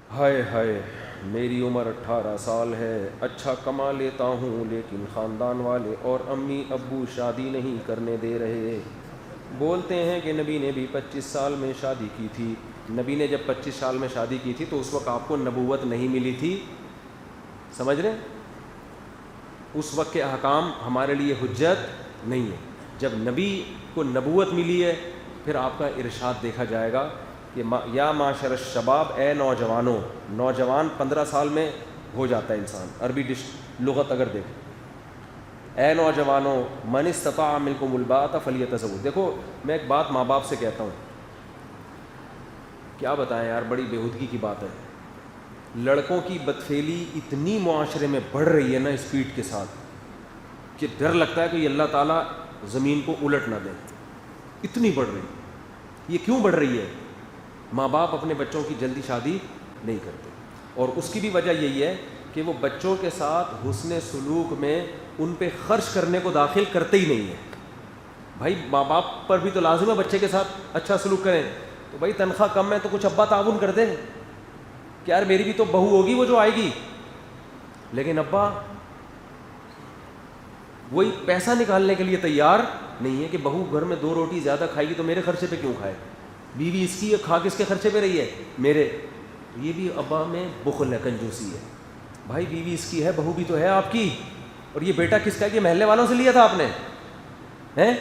ہائے ہائے، میری عمر 18 سال ہے، اچھا کما لیتا ہوں لیکن خاندان والے اور امی ابو شادی نہیں کرنے دے رہے۔ بولتے ہیں کہ نبی نے بھی 25 سال میں شادی کی تھی۔ نبی نے جب 25 سال میں شادی کی تھی تو اس وقت آپ کو نبوت نہیں ملی تھی، سمجھ رہے؟ اس وقت کے احکام ہمارے لیے حجت نہیں ہے۔ جب نبی کو نبوت ملی ہے پھر آپ کا ارشاد دیکھا جائے گا کہ یا معاشر الشباب، اے نوجوانوں، نوجوان 15 سال میں ہو جاتا ہے انسان، عربی لغت اگر دیکھیں، اے نوجوانوں من استطاع منکم الباءۃ فلیتزوج۔ دیکھو میں ایک بات ماں باپ سے کہتا ہوں، کیا بتائیں یار، بڑی بےہودگی کی بات ہے، لڑکوں کی بدفعلی اتنی معاشرے میں بڑھ رہی ہے نا اسپیڈ کے ساتھ کہ ڈر لگتا ہے کہ اللہ تعالیٰ زمین کو الٹ نہ دے، اتنی بڑھ رہی ہے۔ یہ کیوں بڑھ رہی ہے؟ ماں باپ اپنے بچوں کی جلدی شادی نہیں کرتے، اور اس کی بھی وجہ یہی ہے کہ وہ بچوں کے ساتھ حسن سلوک میں ان پہ خرچ کرنے کو داخل کرتے ہی نہیں ہیں۔ بھائی ماں باپ پر بھی تو لازم ہے بچے کے ساتھ اچھا سلوک کریں، تو بھائی تنخواہ کم ہے تو کچھ ابا تعاون کر دیں کہ یار میری بھی تو بہو ہوگی وہ جو آئے گی، لیکن ابا وہی پیسہ نکالنے کے لیے تیار نہیں ہے کہ بہو گھر میں 2 روٹی زیادہ کھائے گی تو میرے خرچے پہ کیوں کھائے، بیوی اس کی ہے، کھا کس کے خرچے پہ رہی ہے، میرے۔ یہ بھی ابا میں بخل ہے، کنجوسی ہے۔ بھائی بیوی اس کی ہے، بہو بھی تو ہے آپ کی، اور یہ بیٹا کس کا ہے؟ یہ محلے والوں سے لیا تھا آپ نے ہیں؟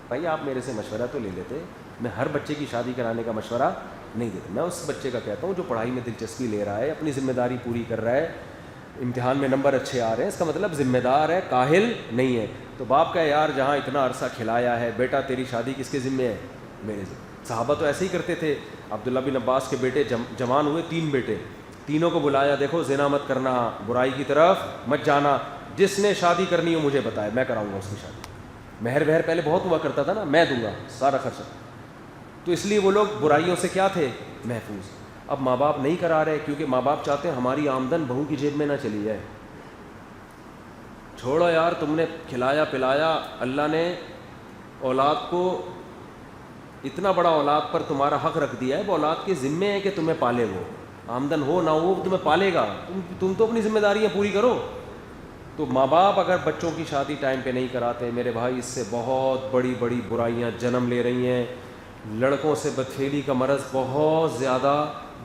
بھائی آپ میرے سے مشورہ تو لے لیتے، میں ہر بچے کی شادی کرانے کا مشورہ نہیں دیتا، میں اس بچے کا کہتا ہوں جو پڑھائی میں دلچسپی لے رہا ہے، اپنی ذمہ داری پوری کر رہا ہے، امتحان میں نمبر اچھے آ رہے ہیں، اس کا مطلب ذمہ دار ہے، کاہل نہیں ہے۔ تو باپ کا یار جہاں اتنا عرصہ کھلایا ہے، بیٹا تیری شادی کس کے ذمہ ہے؟ میرے ذمہ۔ صحابہ تو ایسے ہی کرتے تھے، عبداللہ بن عباس کے بیٹے جوان ہوئے، 3 بیٹے، تینوں کو بلایا، دیکھو زنا مت کرنا، برائی کی طرف مت جانا، جس نے شادی کرنی ہو مجھے بتائے، میں کراؤں گا اس کی شادی۔ مہر وہر پہلے بہت ہوا کرتا تھا نا، میں دوں گا سارا خرچہ، تو اس لیے وہ لوگ برائیوں سے کیا تھے؟ محفوظ۔ اب ماں باپ نہیں کرا رہے کیونکہ ماں باپ چاہتے ہیں ہماری آمدن بہو کی جیب میں نہ چلی جائے۔ چھوڑو یار، تم نے کھلایا پلایا، اللہ نے اولاد کو اتنا بڑا اولاد پر تمہارا حق رکھ دیا ہے، وہ اولاد کے ذمے ہے کہ تمہیں پالے، وہ آمدن ہو نہ ہو وہ تمہیں پالے گا، تم تو اپنی ذمہ داریاں پوری کرو۔ تو ماں باپ اگر بچوں کی شادی ٹائم پہ نہیں کراتے، میرے بھائی اس سے بہت بڑی بڑی برائیاں جنم لے رہی ہیں، لڑکوں سے بدفعلی کا مرض بہت زیادہ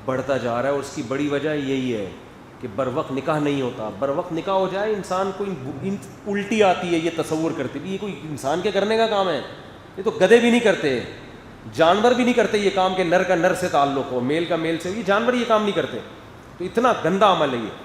بڑھتا جا رہا ہے، اور اس کی بڑی وجہ یہی ہے کہ بر وقت نکاح نہیں ہوتا۔ بر وقت نکاح ہو جائے انسان کو الٹی آتی ہے، یہ تصور کرتے بھی یہ کوئی انسان کے کرنے کا کام ہے، یہ تو گدھے بھی نہیں کرتے، جانور بھی نہیں کرتے یہ کام کہ نر کا نر سے تعلق ہو، میل کا میل سے، یہ جانور یہ کام نہیں کرتے، تو اتنا گندا عمل ہے یہ۔